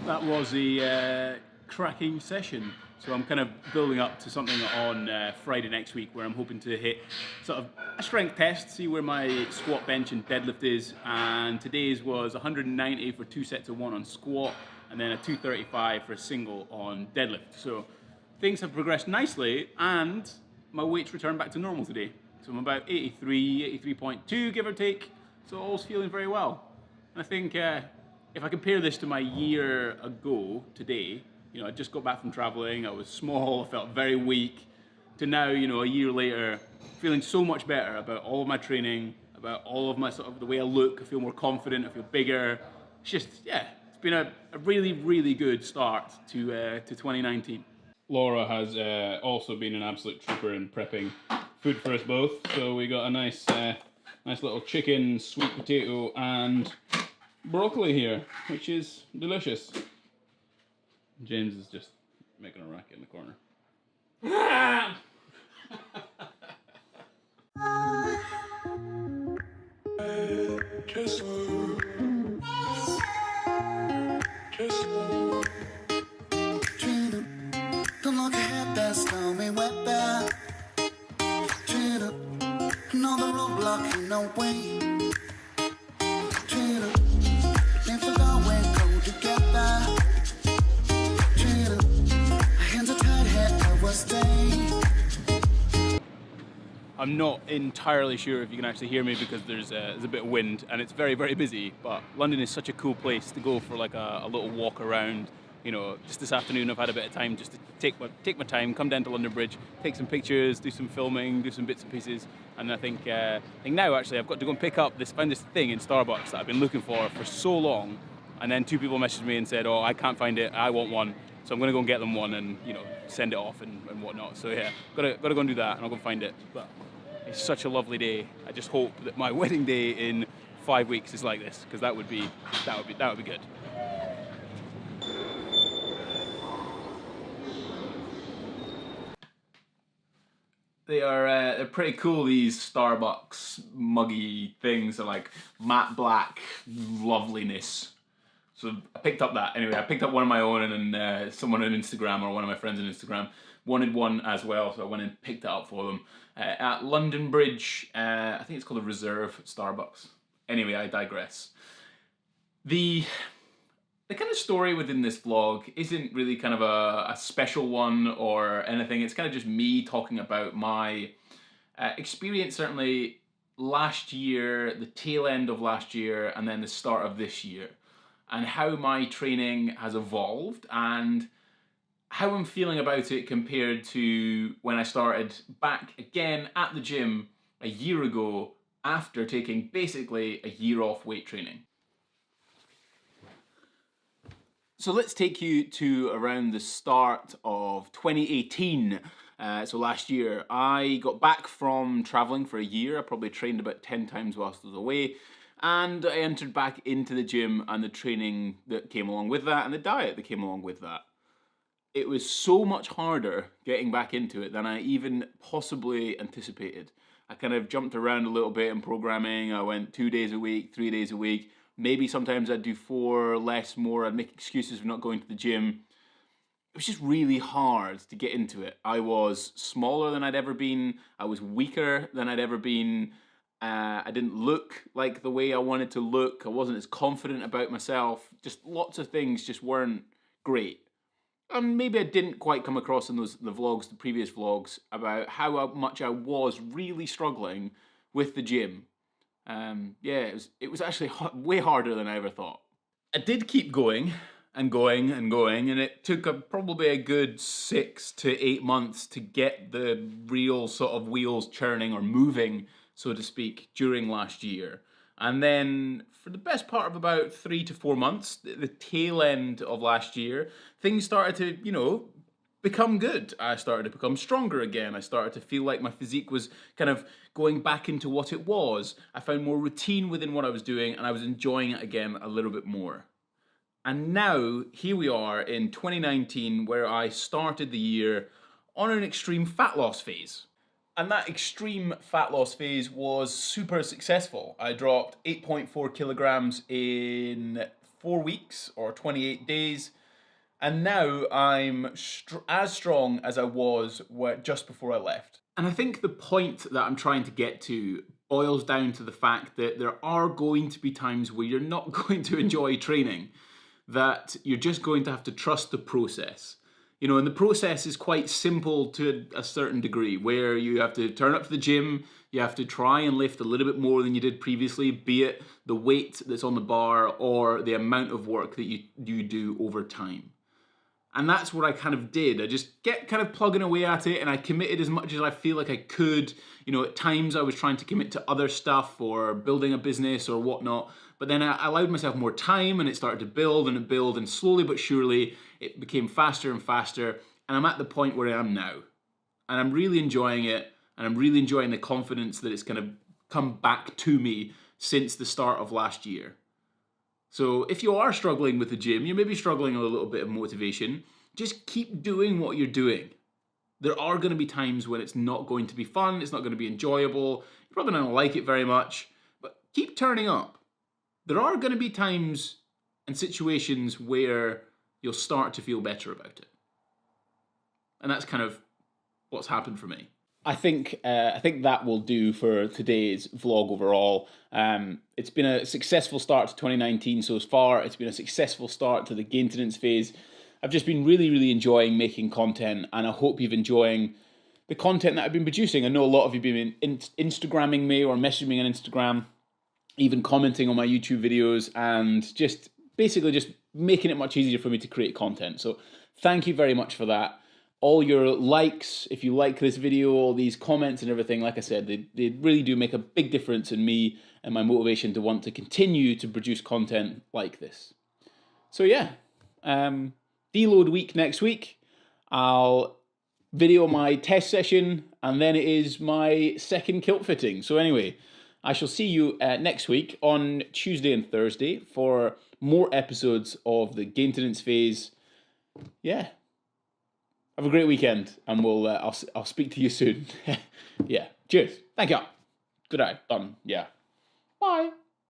That was a cracking session. So I'm kind of building up to something on Friday next week where I'm hoping to hit sort of a strength test, see where my squat, bench and deadlift is. And today's was 190 for 2 sets of 1 on squat and then a 235 for a single on deadlift. So things have progressed nicely and my weight's returned back to normal today. So I'm about 83, 83.2 give or take. So all's feeling very well. And I think if I compare this to my year ago today, you know, I just got back from traveling, I was small, I felt very weak, to now, you know, a year later, feeling so much better about all of my training, about all of my sort of the way I look. I feel more confident, I feel bigger. It's just, yeah, it's been a really, really good start to 2019. Laura has also been an absolute trooper in prepping food for us both. So we got a nice little chicken, sweet potato, and broccoli here, which is delicious. James is just making a racket in the corner. Don't look ahead, there's no me wet there. Another roadblock in no way. If we go, we go together. Hands are tied, head over stay. I'm not entirely sure if you can actually hear me because there's a bit of wind and it's very, very busy, but London is such a cool place to go for like a little walk around. You know, just this afternoon I've had a bit of time just to take my time, come down to London Bridge, take some pictures, do some filming, do some bits and pieces. And I think now actually I've got to go and find this thing in Starbucks that I've been looking for so long. And then 2 people messaged me and said, oh, I can't find it, I want one. So I'm gonna go and get them one and, you know, send it off and whatnot. So yeah, gotta go and do that and I'll go and find it. But it's such a lovely day. I just hope that my wedding day in 5 weeks is like this, because that would be good. They're pretty cool, these Starbucks muggy things. They're like matte black loveliness. So I picked up that. Anyway, I picked up one of my own and someone on Instagram, or one of my friends on Instagram, wanted one as well. So I went and picked it up for them at London Bridge. I think it's called a Reserve Starbucks. Anyway, I digress. The kind of story within this vlog isn't really kind of a special one or anything. It's kind of just me talking about my experience, certainly last year, the tail end of last year, and then the start of this year, and how my training has evolved and how I'm feeling about it compared to when I started back again at the gym a year ago after taking basically a year off weight training. So let's take you to around the start of 2018. So last year, I got back from traveling for a year. I probably trained about 10 times whilst I was away. And I entered back into the gym and the training that came along with that and the diet that came along with that. It was so much harder getting back into it than I even possibly anticipated. I kind of jumped around a little bit in programming. I went 2 days a week, 3 days a week. Maybe sometimes I'd do 4, less, more. I'd make excuses for not going to the gym. It was just really hard to get into it. I was smaller than I'd ever been. I was weaker than I'd ever been. I didn't look like the way I wanted to look. I wasn't as confident about myself. Just lots of things just weren't great. And maybe I didn't quite come across in the previous vlogs, about how much I was really struggling with the gym. Yeah, it was actually way harder than I ever thought. I did keep going and going and going, and it took probably a good 6 to 8 months to get the real sort of wheels churning or moving, so to speak, during last year. And then for the best part of about 3 to 4 months, the tail end of last year, things started to, you know, become good. I started to become stronger again. I started to feel like my physique was kind of going back into what it was. I found more routine within what I was doing, and I was enjoying it again a little bit more. And now, here we are in 2019, where I started the year on an extreme fat loss phase. And that extreme fat loss phase was super successful. I dropped 8.4 kilograms in 4 weeks or 28 days. And now I'm as strong as I was just before I left. And I think the point that I'm trying to get to boils down to the fact that there are going to be times where you're not going to enjoy training, that you're just going to have to trust the process. You know, and the process is quite simple to a certain degree, where you have to turn up to the gym, you have to try and lift a little bit more than you did previously, be it the weight that's on the bar or the amount of work that you do over time. And that's what I kind of did. I just get kind of plugging away at it, and I committed as much as I feel like I could. You know, at times I was trying to commit to other stuff or building a business or whatnot, but then I allowed myself more time, and it started to build, and slowly but surely it became faster and faster, and I'm at the point where I am now. And I'm really enjoying it, and I'm really enjoying the confidence that it's kind of come back to me since the start of last year. So if you are struggling with the gym, you may be struggling with a little bit of motivation, just keep doing what you're doing. There are going to be times when it's not going to be fun, it's not going to be enjoyable, you're probably not going to like it very much, but keep turning up. There are going to be times and situations where you'll start to feel better about it. And that's kind of what's happened for me. I think that will do for today's vlog overall. It's been a successful start to 2019 so far. It's been a successful start to the maintenance phase. I've just been really enjoying making content, and I hope you've enjoying the content that I've been producing. I know a lot of you have been Instagramming me or messaging me on Instagram, even commenting on my YouTube videos, and just basically just making it much easier for me to create content. So thank you very much for that. All your likes, if you like this video, all these comments and everything, like I said, they really do make a big difference in me and my motivation to want to continue to produce content like this. So yeah, deload week next week. I'll video my test session, and then it is my second kilt fitting. So anyway, I shall see you next week on Tuesday and Thursday for more episodes of the maintenance phase. Yeah. Have a great weekend, and I'll speak to you soon. Yeah. Cheers. Thank you. Good night. Done. Yeah. Bye.